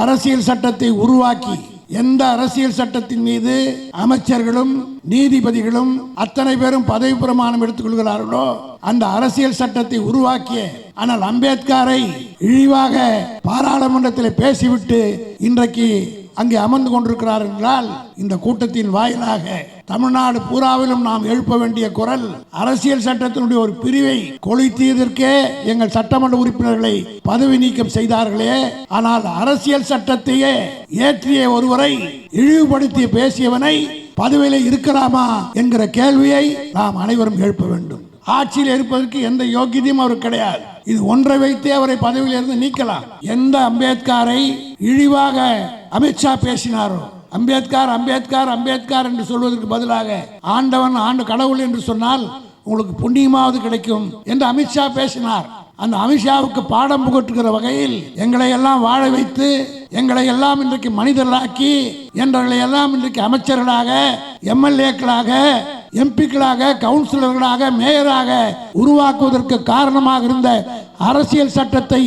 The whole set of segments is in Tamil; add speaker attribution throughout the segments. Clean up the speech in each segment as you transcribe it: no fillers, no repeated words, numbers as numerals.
Speaker 1: அரசியல் சட்டத்தை உருவாக்கி எந்த அரசியல் சட்டத்தின் மீது அமைச்சர்களும் நீதிபதிகளும் அத்தனை பேரும் பதவி பிரமாணம் எடுத்துக் கொள்கிறார்களோ அந்த அரசியல் சட்டத்தை உருவாக்கிய ஆனால் அம்பேத்கரை இழிவாக பாராளுமன்றத்தில் பேசிவிட்டு இன்றைக்கு அங்கே அமர்ந்து கொண்டிருக்கிறார் என்றால் இந்த கூட்டத்தின் வாயிலாக தமிழ்நாடு பூராவிலும் நாம் எழுப்ப வேண்டிய குரல், அரசியல் சட்டத்தினுடைய ஒரு பிரிவை கொளுத்தியதற்கே எங்கள் சட்டமன்ற உறுப்பினர்களை பதவி நீக்கம் செய்தார்களே, ஆனால் அரசியல் சட்டத்தையே ஏற்றிய ஒருவரை இழிவுபடுத்தி பேசியவனை பதவியில் இருக்கலாமா என்கிற கேள்வியை நாம் அனைவரும் எழுப்ப வேண்டும். ஆட்சியில் இருப்பதற்கு எந்த யோகியதையும் அவர் கிடையாது. இது ஒன்றை வைத்தே அவரை பதவியில் இருந்து நீக்கலாம். எந்த அம்பேத்கரை இழிவாக அமித்ஷா பேசினாரோ, அம்பேத்கர் அம்பேத்கர் அம்பேத்கர் என்று சொல்வதற்கு பதிலாக ஆண்டவன் ஆண்டு கடவுள் என்று சொன்னால் உங்களுக்கு புண்ணியமாவது கிடைக்கும் என்று அமித்ஷா பேசினார். அந்த அமித்ஷாவுக்கு பாடம் புகட்டுகிற வகையில் எங்களை எல்லாம் வாழ வைத்து எங்களை எல்லாம் இன்றைக்கு மனிதர்களாக்கி எங்களை எல்லாம் இன்றைக்கு அமைச்சர்களாக, எம்எல்ஏக்களாக, எம்பிக்களாக, கவுன்சிலர்களாக, மேயராக உருவாக்குவதற்கு காரணமாக இருந்த அரசியல் சட்டத்தை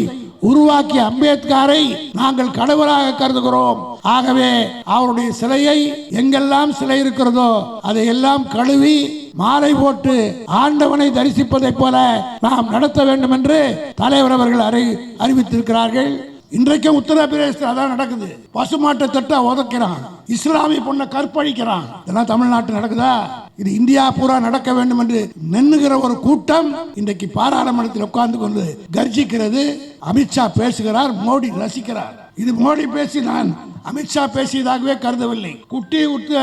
Speaker 1: உருவாக்கிய அம்பேத்கரை நாங்கள் கடவுளாக கருதுகிறோம். ஆகவே அவருடைய சிலையை எங்கெல்லாம் சிலை இருக்கிறதோ அதையெல்லாம் கழுவி மாலை போட்டு ஆண்டவனை தரிசிப்பதை போல நாம் நடத்த வேண்டும் என்று தலைவர் அவர்கள் அறிவித்திருக்கிறார்கள். இன்றைக்கும் உத்தரப்பிரதேசத்தில் அதான் நடக்குது. பசுமாட்டை தட்டா உதைக்கிறான், இஸ்லாமிய பொண்ணை கற்பழிக்கிறான். இதெல்லாம் தமிழ்நாட்டில் நடக்குதா? இது இந்தியா பூரா நடக்க வேண்டும் என்று நின்னுகிற ஒரு கூட்டம் இன்றைக்கு பாராளுமன்றத்தில் உட்கார்ந்து கொண்டு கர்ஜிக்கிறது. அமித்ஷா பேசுகிறார், மோடி ரசிக்கிறார். இது மோடி பேசி நான் அமித்ஷா பேசியதாகவே கருதவில்லை. குட்டி விட்டு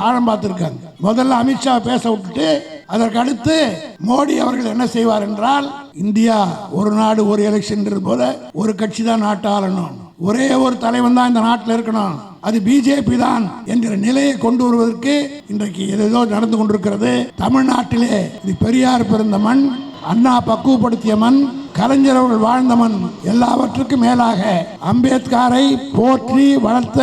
Speaker 1: ஆழம் பார்த்திருக்காங்க. முதல்ல அமித்ஷா பேச விட்டுட்டு அதற்கு அடுத்து மோடி அவர்கள் என்ன செய்வார் என்றால், இந்தியா ஒரு நாடு ஒரு எலெக்ஷன் போல ஒரு கட்சி தான் நாட்டை ஆளணும், ஒரே ஒரு தலைவன் தான் இந்த நாட்டில் இருக்கணும், அது பிஜேபி தான் என்கிற நிலையை கொண்டு வருவதற்கு இன்றைக்கு ஏதோ நடந்து கொண்டிருக்கிறது. தமிழ்நாட்டிலே இது பெரியார் பிறந்த மண், அண்ணா பக்குவப்படுத்திய மண், கலைஞர் அவர்கள் வாழ்ந்த மண். எல்லாவற்றுக்கும் மேலாக அம்பேத்கரை போற்றி வளர்த்த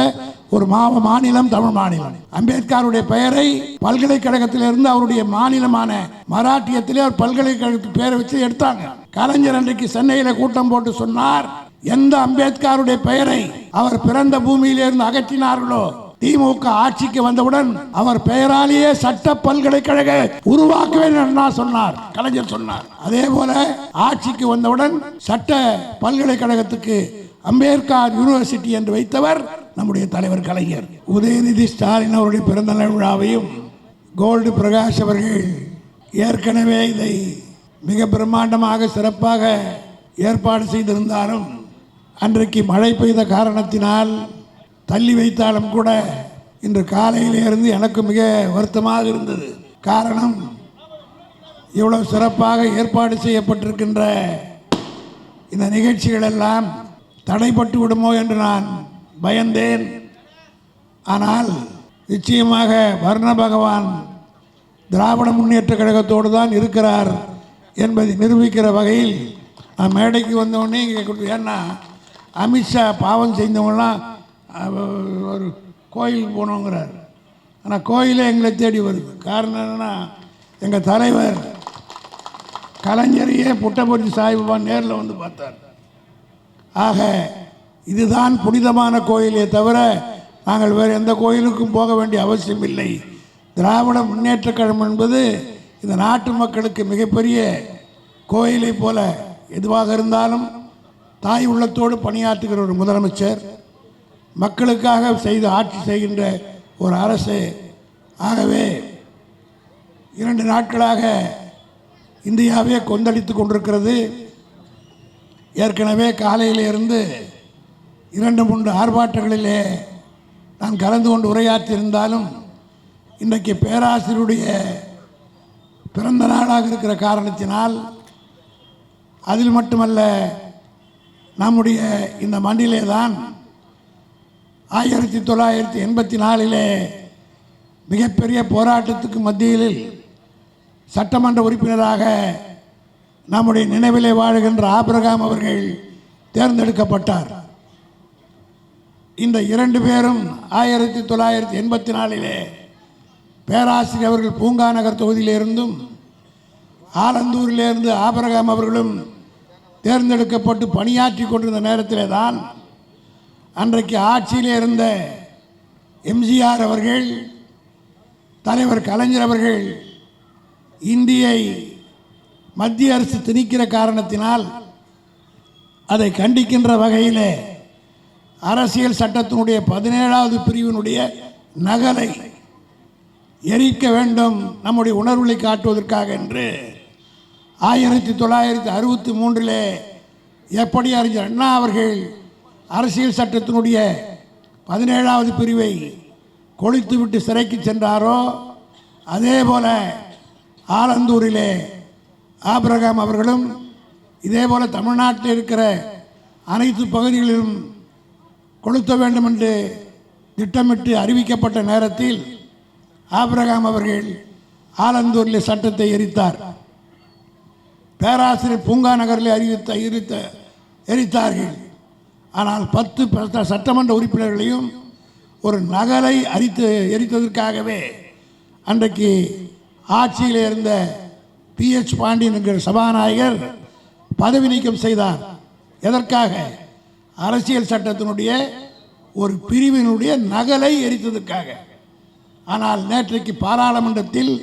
Speaker 1: ஒரு மாநிலம் தமிழ் மாநிலம். அம்பேத்கருடைய பெயரை பல்கலைக்கழகத்திலிருந்து அவருடைய மாநிலமான மராட்டியத்திலே அவர் பல்கலைக்கழகத்துக்கு பெயரை வச்சு எடுத்தாங்க. கலைஞர் அன்றைக்கு சென்னையில கூட்டம் போட்டு சொன்னார், எந்த அம்பேத்கருடைய பெயரை அவர் பிறந்த பூமியிலிருந்து அகற்றினார்களோ, திமுக ஆட்சிக்கு வந்தவுடன் அவர் பெயராலேயே சட்ட பல்கலைக்கழக உருவாக்குவேன் சொன்னார், கலைஞர் சொன்னார். அதே போல ஆட்சிக்கு வந்தவுடன் சட்ட பல்கலைக்கழகத்துக்கு அம்பேத்கர் யூனிவர்சிட்டி என்று வைத்தவர் நம்முடைய தலைவர் கலைஞர். உதயநிதி ஸ்டாலின் அவருடைய பிறந்த நாள் விழாவையும் கோல்டு பிரகாஷ் அவர்கள் ஏற்கனவே இதை மிக பிரம்மாண்டமாக சிறப்பாக ஏற்பாடு செய்திருந்தாலும் அன்றைக்கு மழை பெய்த காரணத்தினால் தள்ளி வைத்தாலும் கூட இன்று காலையிலிருந்து எனக்கு மிக வருத்தமாக இருந்தது. காரணம், இவ்வளவு சிறப்பாக ஏற்பாடு செய்யப்பட்டிருக்கின்ற இந்த நிகழ்ச்சிகள் எல்லாம் தடைப்பட்டு விடுமோ என்று நான் பயந்தேன். ஆனால் நிச்சயமாக வர்ண பகவான் திராவிட முன்னேற்ற கழகத்தோடு தான் இருக்கிறார் என்பதை நிரூபிக்கிற வகையில் நான் மேடைக்கு வந்தோடனே இங்கே, ஏன்னா அமித்ஷா பாவம் செய்தவங்களாம் ஒரு கோயிலுக்கு போனோங்கிறார். ஆனால் கோயிலே எங்களை தேடி வருது. காரணம் என்னென்னா, எங்கள் தலைவர் கலைஞரையே புட்டபர்த்தி சாஹிபான் நேரில் வந்து பார்த்தார். ஆக இதுதான் புனிதமான கோயிலே தவிர நாங்கள் வேறு எந்த கோயிலுக்கும் போக வேண்டிய அவசியம் இல்லை. திராவிட முன்னேற்ற கழகம் என்பது இந்த நாட்டு மக்களுக்கு மிகப்பெரிய கோயிலை போல எதுவாக இருந்தாலும் தாய் உள்ளத்தோடு பணியாற்றுகிற ஒரு முதலமைச்சர், மக்களுக்காக செய்து ஆட்சி செய்கின்ற ஒரு அரசு. ஆகவே 2 நாட்களாக இந்தியாவே கொந்தளித்து கொண்டிருக்கிறது. ஏற்கனவே காலையிலிருந்து 2-3 ஆர்ப்பாட்டங்களிலே நான் கலந்து கொண்டு உரையாற்றியிருந்தாலும் இன்றைக்கு பேராசிரியருடைய பிறந்த நாளாக இருக்கிற காரணத்தினால், அதில் மட்டுமல்ல நம்முடைய இந்த மண்ணிலே தான் 1984 மிகப்பெரிய போராட்டத்துக்கு மத்தியில் சட்டமன்ற உறுப்பினராக நம்முடைய நினைவிலே வாழுகின்ற ஆபிரகாம் அவர்கள் தேர்ந்தெடுக்கப்பட்டார். இந்த 2 பேரும் 1984 பேராசிரியர் அவர்கள் பூங்கா நகர் தொகுதியிலிருந்தும் ஆலந்தூரிலிருந்து ஆபிரகாம் அவர்களும் தேர்ந்தெடுக்கப்பட்டு பணியாற்றி கொண்டிருந்த நேரத்திலே தான் அன்றைக்கு ஆட்சியில் இருந்த எம்ஜிஆர் அவர்கள், தலைவர் கலைஞர் அவர்கள் இந்தியை மத்திய அரசு திணிக்கிற காரணத்தினால் அதை கண்டிக்கின்ற வகையில் அரசியல் சட்டத்தினுடைய 17வது பிரிவினுடைய நகலை எரிக்க வேண்டும் நம்முடைய உணர்வுகளை காட்டுவதற்காக என்று 1963 எப்படி அறிஞர் அண்ணா அவர்கள் அரசியல் சட்டத்தினுடைய 17வது பிரிவை கொளுத்துவிட்டு சிறைக்கு சென்றாரோ, அதே போல ஆலந்தூரிலே ஆபிரகாம் அவர்களும் இதே போல தமிழ்நாட்டில் இருக்கிற அனைத்து பகுதிகளிலும் கொளுத்த வேண்டும் என்று திட்டமிட்டு அறிவிக்கப்பட்ட நேரத்தில் ஆபிரகாம் அவர்கள் ஆலந்தூரில் சட்டத்தை எரித்தார். பேராசிரியர் பூங்கா நகரில் எரித்தார்கள். ஆனால் 10 சட்டமன்ற உறுப்பினர்களையும் ஒரு நகலை எரித்ததற்காகவே அன்றைக்கு ஆட்சியில் இருந்த PH பாண்டியன் என்கிற சபாநாயகர் பதவி நீக்கம் செய்தார். எதற்காக? அரசியல் சட்டத்தினுடைய ஒரு பிரிவினுடைய நகலை எரித்ததற்காக. ஆனால் நேற்றைக்கு பாராளுமன்றத்தில்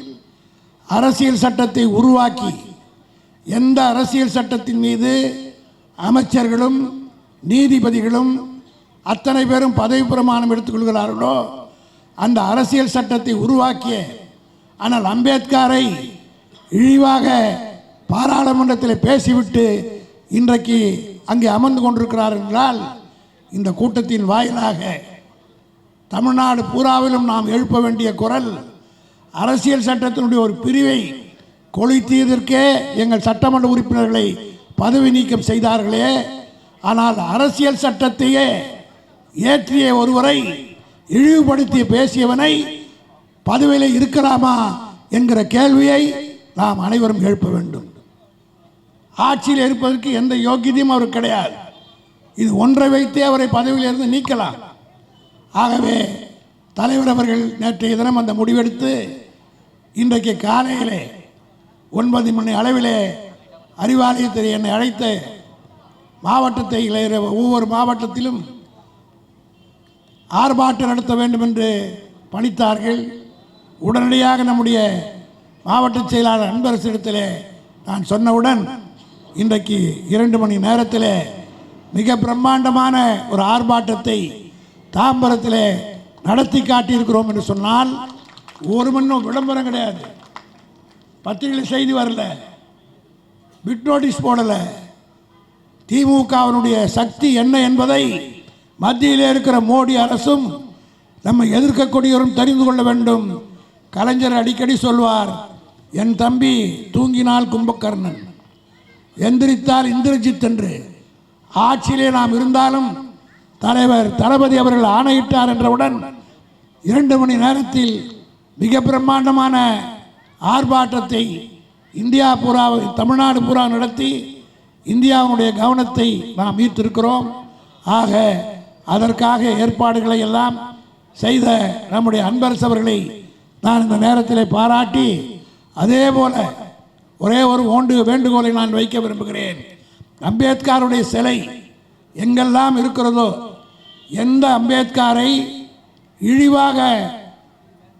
Speaker 1: அரசியல் சட்டத்தை உருவாக்கி எந்த அரசியல் சட்டத்தின் மீது அமைச்சர்களும் நீதிபதிகளும் அத்தனை பேரும் பதவி பிரமாணம் எடுத்துக்கொள்கிறார்களோ அந்த அரசியல் சட்டத்தை உருவாக்கிய ஆனால் அம்பேத்கரை இழிவாக பாராளுமன்றத்தில் பேசிவிட்டு இன்றைக்கு அங்கே அமர்ந்து கொண்டிருக்கிறார் என்றால், இந்த கூட்டத்தின் வாயிலாக தமிழ்நாடு பூராவிலும் நாம் எழுப்ப வேண்டிய குரல், அரசியல் சட்டத்தினுடைய ஒரு பிரிவை கொளுத்தியதற்கே எங்கள் சட்டமன்ற உறுப்பினர்களை பதவி நீக்கம் செய்தார்களே, ஆனால் அரசியல் சட்டத்தையே ஏற்றிய ஒருவரை இழிவுபடுத்திய பேசியவனை பதவியில் இருக்கலாமா என்கிற கேள்வியை நாம் அனைவரும் எழுப்ப வேண்டும். ஆட்சியில் இருப்பதற்கு எந்த யோகியதையும் அவருக்கு கிடையாது. இது ஒன்றை வைத்தே அவரை பதவியில் இருந்து நீக்கலாம். ஆகவே தலைவர் அவர்கள் நேற்றைய தினம் அந்த முடிவெடுத்து இன்றைக்கு காலையிலே 9 மணி அளவிலே அறிவாலயத்தில் என்னை அழைத்த மாவட்டத்தை ஒவ்வொரு மாவட்டத்திலும் ஆர்ப்பாட்டம் நடத்த வேண்டும் என்று பணித்தார்கள். உடனடியாக நம்முடைய மாவட்ட செயலாளர் அன்பரசிடத்தில் நான் சொன்னவுடன் இன்றைக்கு 2 மணி நேரத்தில் மிக பிரம்மாண்டமான ஒரு ஆர்ப்பாட்டத்தை தாம்பரத்தில் நடத்தி காட்டியிருக்கிறோம் என்று சொன்னால், ஒரு மண்ணும் விளம்பரம் கிடையாது, பத்திரிகை செய்தி வரல, பிட் நோட்டீஸ் போடலை. திமுகவினுடைய சக்தி என்ன என்பதை மத்தியில் இருக்கிற மோடி அரசும் நம்ம எதிர்க்கக்கூடியவரும் தெரிந்து கொள்ள வேண்டும். கலைஞர் அடிக்கடி சொல்வார், என் தம்பி தூங்கினால் கும்பகர்ணன், எந்திரித்தால் இந்திரஜித் என்று. ஆட்சியிலே நாம் இருந்தாலும் தலைவர் தளபதி அவர்கள் ஆணையிட்டார் என்றவுடன் 2 மணி நேரத்தில் மிக பிரம்மாண்டமான ஆர்ப்பாட்டத்தை இந்தியா பூரா, தமிழ்நாடு பூரா நடத்தி இந்தியாவுடைய கவனத்தை நாம் ஈர்த்திருக்கிறோம். ஆக அதற்காக ஏற்பாடுகளை எல்லாம் செய்த நம்முடைய அன்பரசு அவர்களை நான் இந்த நேரத்தில் பாராட்டி, அதே போல ஒரே ஒரு வேண்டுகோளை நான் வைக்க விரும்புகிறேன். அம்பேத்கருடைய சிலை எங்கெல்லாம் இருக்கிறதோ, எந்த அம்பேத்கரை இழிவாக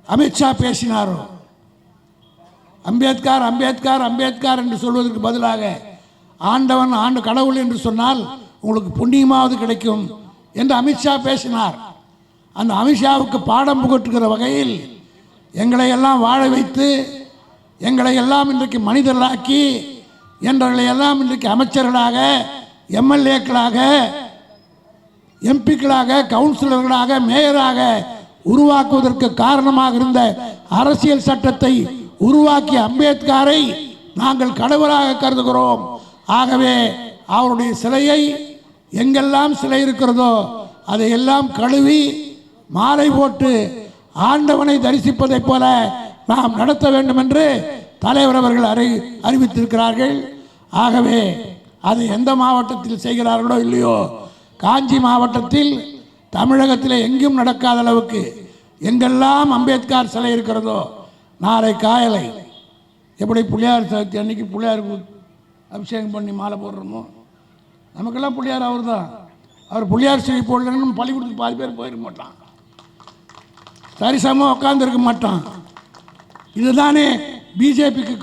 Speaker 1: அமித்ஷா பேசினாரோ, அம்பேத்கர் அம்பேத்கர் அம்பேத்கர் என்று சொல்வதற்கு பதிலாக ஆண்டவன் கடவுள் என்று சொன்னால் உங்களுக்கு புண்ணியமாவது கிடைக்கும் என்று அமித்ஷா பேசினார். அந்த அமித்ஷாவுக்கு பாடம் புகட்டுகிற வகையில் எங்களை எல்லாம் வாழ வைத்து, எங்களை எல்லாம் இன்றைக்கு மனிதர்களாக்கி, எங்களை எல்லாம் இன்றைக்கு அமைச்சர்களாக, எம்எல்ஏக்களாக, எம்பிக்களாக, கவுன்சிலர்களாக, மேயராக உருவாக்குவதற்கு காரணமாக இருந்த அரசியல் சட்டத்தை உருவாக்கிய அம்பேத்கரை நாங்கள் கடவுளாக கருதுகிறோம். ஆகவே அவருடைய சிலையை எங்கெல்லாம் சிலை இருக்கிறதோ அதையெல்லாம் கழுவி மாலை போட்டு ஆண்டவனை தரிசிப்பதைப் போல நாம் நடத்த வேண்டும் என்று தலைவர் அவர்கள் அறிவித்திருக்கிறார்கள். ஆகவே அது எந்த மாவட்டத்தில் செய்கிறார்களோ இல்லையோ, காஞ்சி மாவட்டத்தில் தமிழகத்தில் எங்கும் நடக்காத அளவுக்கு எங்கெல்லாம் அம்பேத்கர் சிலை இருக்கிறதோ, நாளை காயலை எப்படி பிள்ளையார் சதுர்த்தி அன்னைக்கு பிள்ளையாருக்கு அபிஷேகம் பண்ணி மாலை போடுறோமோ, நமக்கெல்லாம் பிள்ளையார் அவர் தான். அவர் புள்ளியார் சிலை போடலன்னு பள்ளிக்கூடத்துக்கு பாதி பேர் போயிருக்க மாட்டான், சரிசமமாக உட்காந்துருக்க மாட்டான். இதுதானே பிஜேபிக்கு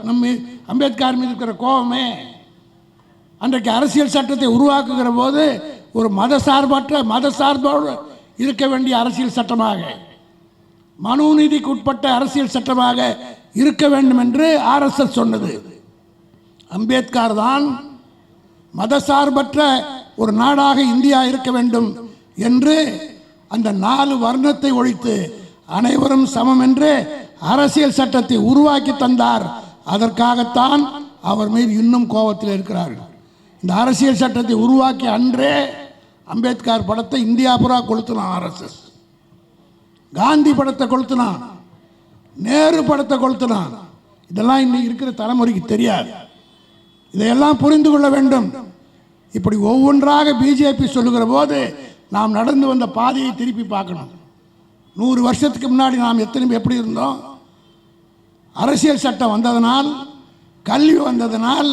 Speaker 1: நம்ம அம்பேத்கர் மீது இருக்கிற கோபமே. அன்றைக்கு அரசியல் சட்டத்தை உருவாக்குகிற போது ஒரு மதசார்போடு இருக்க வேண்டிய அரசியல் சட்டமாக, மனுநீதிக்கு உட்பட்ட அரசியல் சட்டமாக இருக்க வேண்டும் என்று ஆர்எஸ்எஸ் சொன்னது. அம்பேத்கர் தான் மதசார்பற்ற ஒரு நாடாக இந்தியா இருக்க வேண்டும் என்று அந்த 4 வர்ணத்தை ஒழித்து அனைவரும் சமம் என்று அரசியல் சட்டத்தை உருவாக்கி தந்தார். அதற்காகத்தான் அவர் மீது இன்னும் கோபத்தில் இருக்கிறார்கள். இந்த அரசியல் சட்டத்தை உருவாக்கி அன்றே அம்பேத்கர் படத்தை இந்தியா பூரா கொளுத்தினான் ஆர்எஸ்எஸ். காந்தி படத்தை கொளுத்தினான், நேரு படத்தை கொளுத்தினான். இதெல்லாம் இன்னைக்கு இருக்கிற தலைமுறைக்கு தெரியாது. இதையெல்லாம் புரிந்து கொள்ள வேண்டும். இப்படி ஒவ்வொன்றாக பிஜேபி சொல்லுகிற போது நாம் நடந்து வந்த பாதையை திருப்பி பார்க்கணும். 100 வருஷத்துக்கு முன்னாடி நாம் எப்படி இருந்தோம்? அரசியல் சட்டம் வந்ததனால், கல்வி வந்ததனால்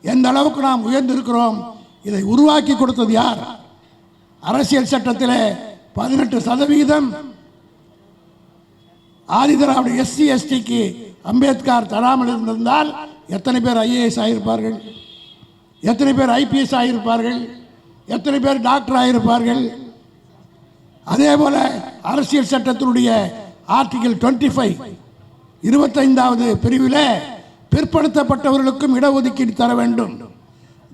Speaker 1: எந்த அளவுக்கு நாம் உயர்ந்திருக்கிறோம். இதை உருவாக்கி கொடுத்தது யார்? அரசியல் சட்டத்தில் 18% ஆதிதிராவிட எஸ்சி எஸ்டிக்கு அம்பேத்கர் தராமல் இருந்திருந்தால் எத்தனை பேர் ஐஏஎஸ் ஆகியிருப்பார்கள், எத்தனை பேர் ஐபிஎஸ் ஆகியிருப்பார்கள், எத்தனை பேர் டாக்டர் ஆகியிருப்பார்கள். அதே போல அரசியல் சட்டத்தினுடைய ஆர்டிகல் 25 25வது பிரிவில் பிற்படுத்தப்பட்டவர்களுக்கும் இடஒதுக்கீடு தர வேண்டும்,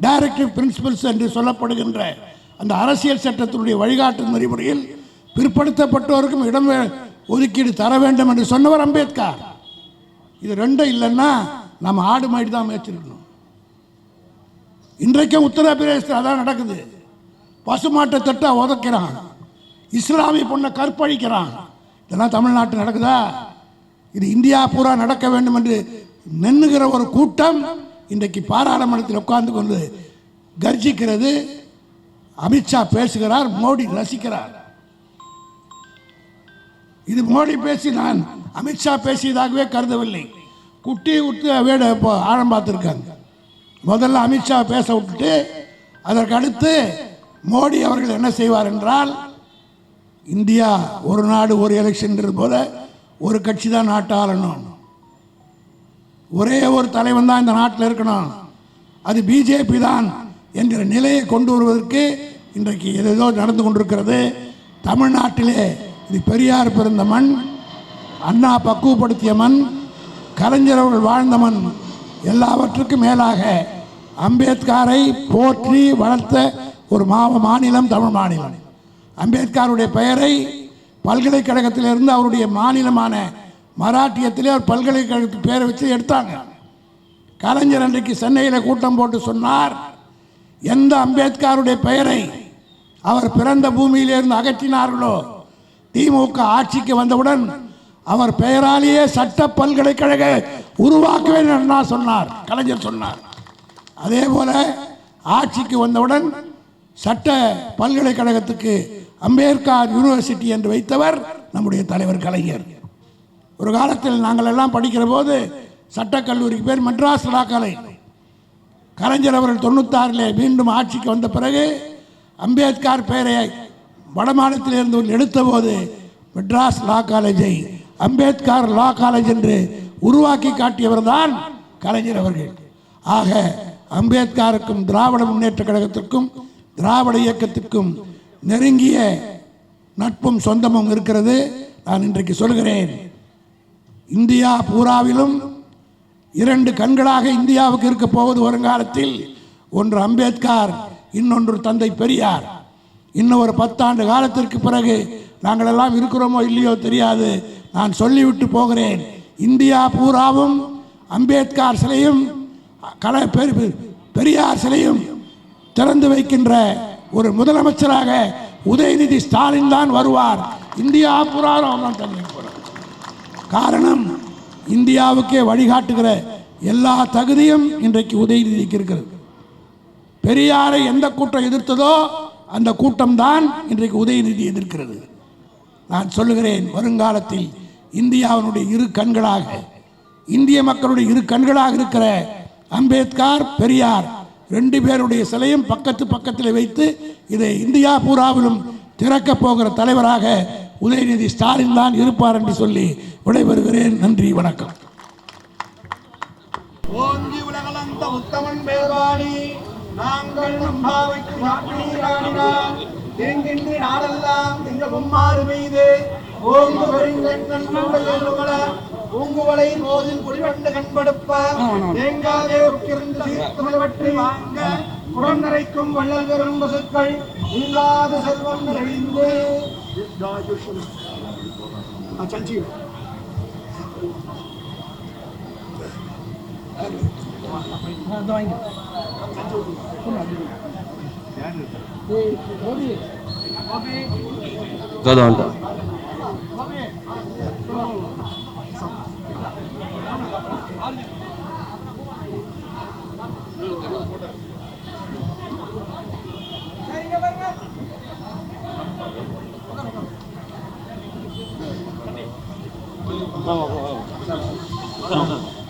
Speaker 1: டைரக்டிவ் பிரின்சிபல்ஸ் என்று சொல்லப்படுகின்ற அந்த அரசியல் சட்டத்தினுடைய வழிகாட்டு நெறிமுறையில் பிற்படுத்தப்பட்டவருக்கும் இடம் ஒதுக்கீடு தர வேண்டும் என்று சொன்னவர் அம்பேத்கர். இது ரெண்டும் இல்லைன்னா நம்ம ஆடு மாடி தான் மேய்ச்சிருக்கணும். இன்றைக்கும் உத்தரப்பிரதேசத்தில் அதான் நடக்குது. பசுமாட்டை தட்டா உதைக்கிறான், இஸ்லாமிய பொண்ணை கற்பழிக்கிறான். இதெல்லாம் தமிழ்நாட்டில் நடக்குதா? இது இந்தியா பூரா நடக்க வேண்டும் என்று நின்னுகிற ஒரு கூட்டம் இன்றைக்கு பாராளுமன்றத்தில் உட்கார்ந்து கொண்டு கர்ஜிக்கிறது. அமித்ஷா பேசுகிறார், மோடி ரசிக்கிறார். இது மோடி பேசி நான் அமித்ஷா பேசியதாகவே கருதவில்லை. குட்டி விட்டு வேட ஆழம் பார்த்துருக்காங்க. முதல்ல அமித்ஷா பேச விட்டுட்டு அதற்கு அடுத்து மோடி அவர்கள் என்ன செய்வார் என்றால், இந்தியா ஒரு நாடு ஒரு எலெக்ஷன் போல ஒரு கட்சி தான் நாட்டை ஆளணும், ஒரே ஒரு தலைவன் தான் இந்த நாட்டில் இருக்கணும், அது பிஜேபி தான் என்கிற நிலையை கொண்டு வருவதற்கு இன்றைக்கு ஏதோ நடந்து கொண்டிருக்கிறது. தமிழ்நாட்டிலே இது பெரியார் பிறந்த மண், அண்ணா பக்குவப்படுத்திய மண், கலைஞர் அவர்கள் வாழ்ந்த மண். எல்லாவற்றுக்கும் மேலாக அம்பேத்கரை போற்றி வளர்த்த ஒரு மாநிலம் தமிழ் மாநிலம். அம்பேத்கருடைய பெயரை பல்கலைக்கழகத்திலிருந்து அவருடைய மாநிலமான மராட்டியத்திலே அவர் பல்கலைக்கழகத்துக்கு பேரை வச்சு எடுத்தாங்க. கலைஞர் அன்றைக்கு சென்னையில் கூட்டம் போட்டு சொன்னார், எந்த அம்பேத்கருடைய பெயரை அவர் பிறந்த பூமியிலிருந்து அகற்றினார்களோ, திமுக ஆட்சிக்கு வந்தவுடன் அவர் பெயராலேயே சட்ட பல்கலைக்கழக உருவாக்குவேன் என்று சொன்னார், கலைஞர் சொன்னார். அதே போல ஆட்சிக்கு வந்தவுடன் சட்ட பல்கலைக்கழகத்துக்கு அம்பேத்கர் யூனிவர்சிட்டி என்று வைத்தவர் நம்முடைய தலைவர் கலைஞர். ஒரு காலத்தில் நாங்கள் எல்லாம் படிக்கிற போது சட்டக்கல்லூரிக்கு பேர் மெட்ராஸ் லா காலேஜ். கலைஞர் அவர்கள் 96 மீண்டும் ஆட்சிக்கு வந்த பிறகு அம்பேத்கர் பெயரை வடமாநிலத்திலிருந்து எடுத்த போது மெட்ராஸ் லா காலேஜை அம்பேத்கர் லா காலேஜ் என்று உருவாக்கி காட்டியவர் தான் கலைஞர் அவர்கள். ஆக அம்பேத்கருக்கும் திராவிட முன்னேற்ற கழகத்திற்கும் திராவிட இயக்கத்திற்கும் நெருங்கிய நட்பும் சொந்தமும் இருக்கிறது. நான் இன்றைக்கு சொல்கிறேன், இந்தியா பூராவிலும் 2 கண்களாக இந்தியாவுக்கு இருக்க போவது வருங்காலத்தில். ஒன்று அம்பேத்கர், இன்னொன்று தந்தை பெரியார். இன்னும் ஒரு 10 ஆண்டு காலத்திற்கு பிறகு நாங்கள் எல்லாம் இருக்கிறோமோ இல்லையோ தெரியாது. நான் சொல்லிவிட்டு போகிறேன், இந்தியா பூராவும் அம்பேத்கர் சிலையும் பெரியார் சிலையும் திறந்து வைக்கின்ற ஒரு முதலமைச்சராக உதயநிதி ஸ்டாலின் தான் வருவார். இந்தியா பூராவும் திறந்து வைப்பார். காரணம், இந்தியாவுக்கே வழிகாட்டுகிற எல்லா தகுதியும் இன்றைக்கு உதயநிதிக்கு இருக்கிறது. பெரியாரை எந்த கூட்டம் எதிர்த்ததோ அந்த கூட்டம் தான் இன்றைக்கு உதயநிதி எதிர்க்கிறது. நான் சொல்லுகிறேன், வருங்காலத்தில் இந்தியாவினுடைய 2 கண்களாக, இந்திய மக்களுடைய 2 கண்களாக இருக்கிற அம்பேத்கர் பெரியார் 2 பேருடைய சிலையும் பக்கத்தில் வைத்து இதை இந்தியா பூராவிலும் திறக்கப் போகிற தலைவராக உதயநிதி ஸ்டாலின் தான் இருப்பார் என்று சொல்லி விடைபெறுகிறேன். நன்றி, வணக்கம்.
Speaker 2: ஓங்கி உலகளந்த உத்தமன் பேர்வாடி நாங்கள் நம்பாவைக்கு நாட்டினார் தேங்கின்றி நாடெல்லாம் எங்கள் பொம்மாறு மீது ஓங்கு பெருங்கண்ணுடைய பூங்குவலை போதில் குடிவண்டு கண்படுப்ப தேங்காதே உக்கிருந்து சீர்த்தமிழ்வற்றி வாங்க உடன் நிறைக்கும் வள்ளல் பெரும் பசுக்கள் இல்லாத செல்வம் நிறைந்து
Speaker 3: Vamos.